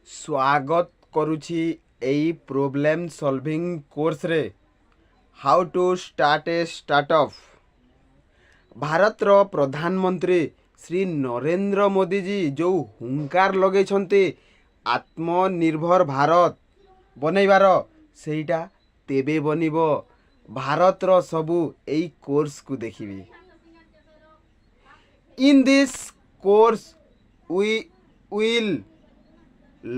स्वागत करुछि एई प्रॉब्लम सॉल्विंग कोर्स रे how to start a startup. भारतर प्रधानमंत्री श्री नरेंद्र मोदी जी जो हुंकार लगे आत्मनिर्भर भारत बनैबार सेटा तेबे बनिब भारतर सबू एई कोर्स को देखिबे। In this course we will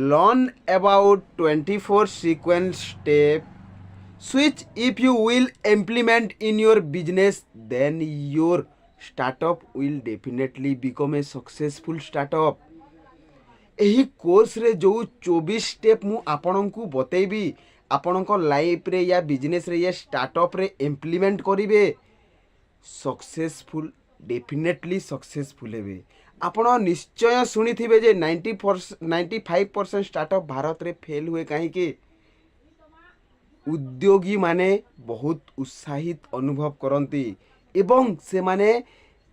learn about 24 sequence steps which if you will implement in your business then your startup will definitely become a successful startup। एही कोर्स रे जो 24 स्टेप मु आपनकु बतेबी आपनक लाइफ रे या बिजनेस रे या स्टार्टअप रे implement करिवे सक्सेसफुल डेफिनेटली सक्सेसफुल हेबे। आपण निश्चय शुणी थे जे 95% स्टार्टअप भारत रे फेल हुए कहीं उद्योगी माने बहुत उत्साहित अनुभव करती एवं से माने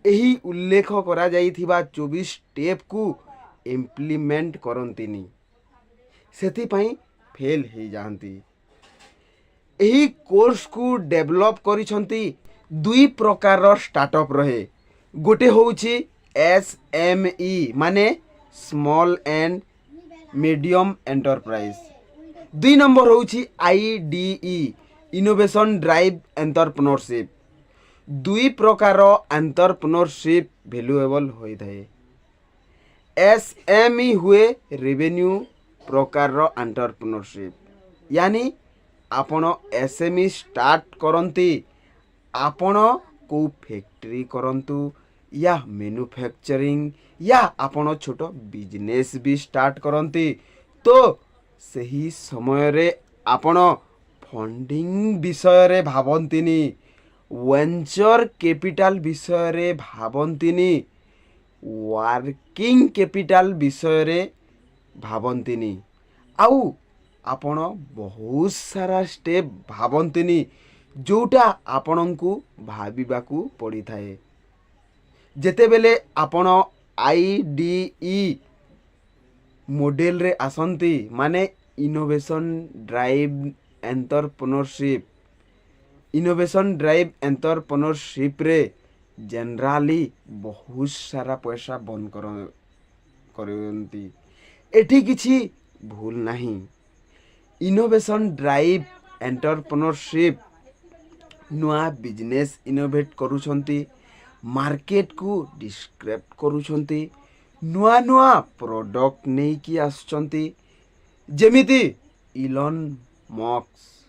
एही उल्लेख करा जाइथिबा 24 स्टेप को इम्प्लीमेंट करंतिनी सेथिपाई फेल हो जाती। एही कोर्स को डेवलप करिसंती दुई प्रकार स्टार्टअप रहे। गोटे होउछि SME माने स्मॉल एंड मीडियम एंटरप्राइज। दुई नंबर होउछि IDE इनोवेशन ड्राइव एंटरप्रेन्योरशिप। दुई प्रकार एंटरप्रेन्योरशिप वैल्यूएबल होई थाए। SME हुए रेवेन्यू प्रकार एंटरप्रेन्योरशिप यानी आपण SME स्टार्ट करंती आपण को फैक्ट्री करंतु या मैन्युफैक्चरिंग या आपण छोट बिजनेस भी स्टार्ट करंती तो सही समय रे आपण फंडिंग विषय रे भाबंतिनी वेंचर कैपिटल विषय रे भाबंतिनी वर्किंग कैपिटल विषय रे भाबंतिनी आउ आपण बहुत सारा स्टेप भाबंतिनी जोटा आपणଙ୍କୁ भाबिबाकू पड़ी थाए। जेते बेले आपण IDE मॉडल रे आसंती माने इनोवेशन ड्राइव एंटरप्रेन्योरशिप रे जनरली बहुत सारा पैसा बन करती एठी किछि भूल नहीं। इनोवेशन ड्राइव एंटरप्रेन्योरशिप नुआ बिजनेस इनोवेट करूछंती मार्केट को डिस्क्राइब करूछंती नुआ नुआ प्रोडक्ट नहीं कि आसुछंती जेमिति इलॉन मस्क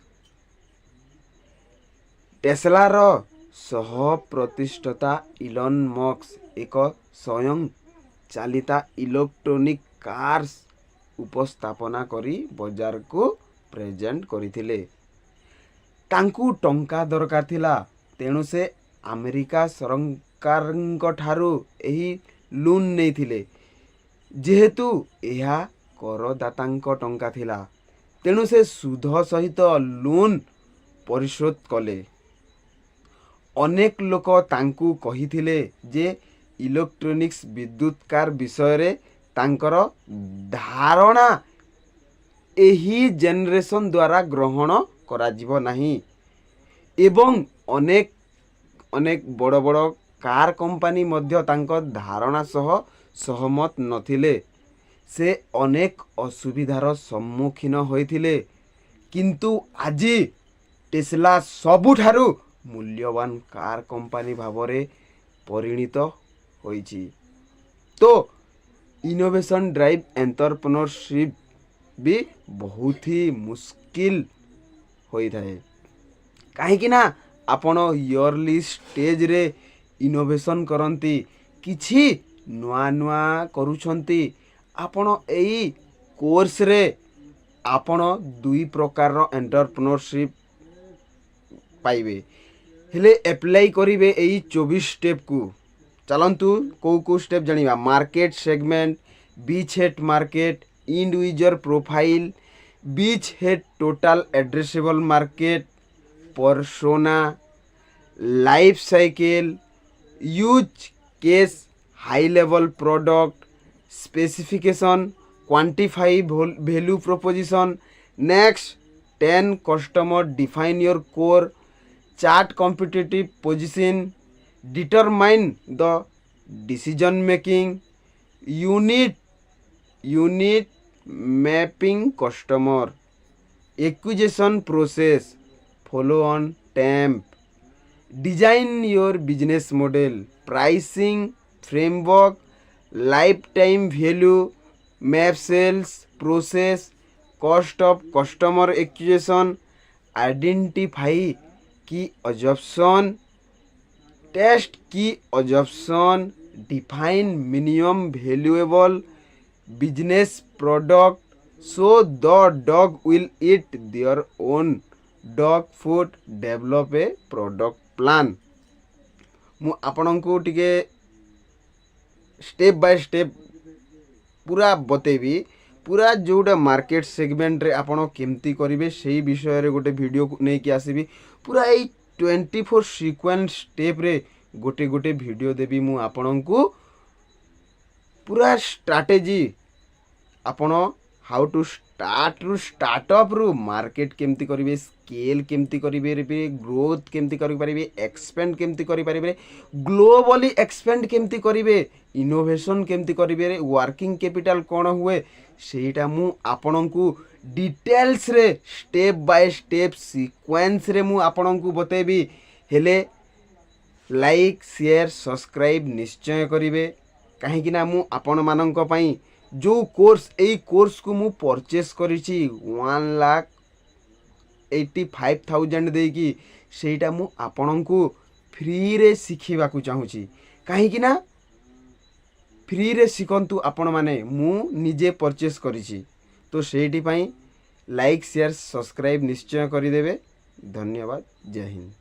टेस्ला रो सह प्रतिष्ठता इलॉन मस्क एक स्वयं चालिता इलेक्ट्रॉनिक कार्स उपस्थापना करी बाजार को प्रेजेंट करिथिले। तांकू टंका दरकार थिला तेणु से अमेरिका सरकार ठारू एही लोन नहीं थिले जेहेतु यह करदाता टंका थिला तेणु से सुध सहित लोन परिशोध कले। अनेक लोक तांकू कहिथिले जे इलेक्ट्रॉनिक्स विद्युत कार विषय रे तांकर धारणा एही जेनरेशन द्वारा ग्रहण करा जिवो नाही एवं अनेक अनेक बड़ बड़ कार कंपनी मध्य तांकर धारणा सह सहमत नथिले से अनेक असुविधार सम्मुखीन होइथिले किंतु आजी टेस्ला सबुठारु मूल्यवान कार कंपनी भावरे परिणित होइछि। तो इनोवेशन ड्राइव एंटरप्रेन्योरशिप भी बहुत ही मुश्किल होई थाए कहीं ना आपण इयरली स्टेज रे इनोवेशन करंती किछि नुआ नुआ करूछंती आपण एई कोर्स रे आपण दुई प्रकार एंटरप्रेन्योरशिप पाइबे हेले अप्लाई करिवे एई 24 स्टेप को। चलंतु को स्टेप जानिबा market segment beachhead market end user profile beachhead total addressable market persona life cycle use case high level product specification quantify value proposition. Next, 10 customer define your core, chart competitive position, determine the decision making, unit mapping customer, acquisition process, follow on temp, design your business model, pricing framework, lifetime value, map sales process, cost of customer acquisition, identify key assumption, test key assumption, define minimum valuable business product, so the dog will eat their own dog food, develop a product plan. ମୁଁ ଆପଣଙ୍କୁ ଟିକେ · by step ପୁରା ବତେଇବି, ପୁରା ଯେଉଁଟା market ସେଗମେଣ୍ଟରେ ଆପଣ କେମିତି କରିବେ ସେଇ ବିଷୟରେ ଗୋଟେ ଭିଡ଼ିଓ ନେଇକି ଆସିବି। ପୁରା ଏଇ 24 ସିକ୍ୱେନ୍ସ ଷ୍ଟେପ୍ରେ ଗୋଟେ ଭିଡ଼ିଓ ଦେବି ମୁଁ ଆପଣଙ୍କୁ, ପୁରା ଷ୍ଟ୍ରାଟେଜି ଆପଣ ହାଉ ଟୁ ଷ୍ଟାର୍ଟଅପ୍ରୁ ମାର୍କେଟ କେମିତି କରିବେ, ସ୍କେଲ୍ କେମିତି କରିପାରିବେ, ଗ୍ରୋଥ୍ କେମିତି କରିପାରିବେ, ଏକ୍ସପେଣ୍ଡ କେମିତି କରିପାରିବେ, ଗ୍ଲୋବାଲି ଏକ୍ସପେଣ୍ଡ କେମିତି କରିବେ, ଇନୋଭେସନ୍ କେମିତି କରିବେ, ୱାର୍କିଂ କ୍ୟାପିଟାଲ କ'ଣ ହୁଏ, ସେଇଟା ମୁଁ ଆପଣଙ୍କୁ ଡିଟେଲ୍ସରେ ଷ୍ଟେପ୍ ବାଇ ଷ୍ଟେପ୍ ସିକ୍ୱେନ୍ସରେ ମୁଁ ଆପଣଙ୍କୁ ବତେଇବି। ହେଲେ ଲାଇକ୍ ସେୟାର ସବସ୍କ୍ରାଇବ୍ ନିଶ୍ଚୟ କରିବେ, କାହିଁକିନା ମୁଁ ଆପଣମାନଙ୍କ ପାଇଁ ଯେଉଁ କୋର୍ସ, ଏଇ କୋର୍ସକୁ ମୁଁ ପରଚେସ୍ କରିଛି 1,85,000 ଦେଇକି, ସେଇଟା ମୁଁ ଆପଣଙ୍କୁ ଫ୍ରିରେ ଶିଖିବାକୁ ଚାହୁଁଛି। କାହିଁକିନା ଫ୍ରିରେ ଶିଖନ୍ତୁ ଆପଣମାନେ, ମୁଁ ନିଜେ ପରଚେସ୍ କରିଛି। ତ ସେଇଥିପାଇଁ ଲାଇକ୍ ସେୟାର ସବସ୍କ୍ରାଇବ୍ ନିଶ୍ଚୟ କରିଦେବେ। ଧନ୍ୟବାଦ। ଜୟ ହିନ୍ଦ।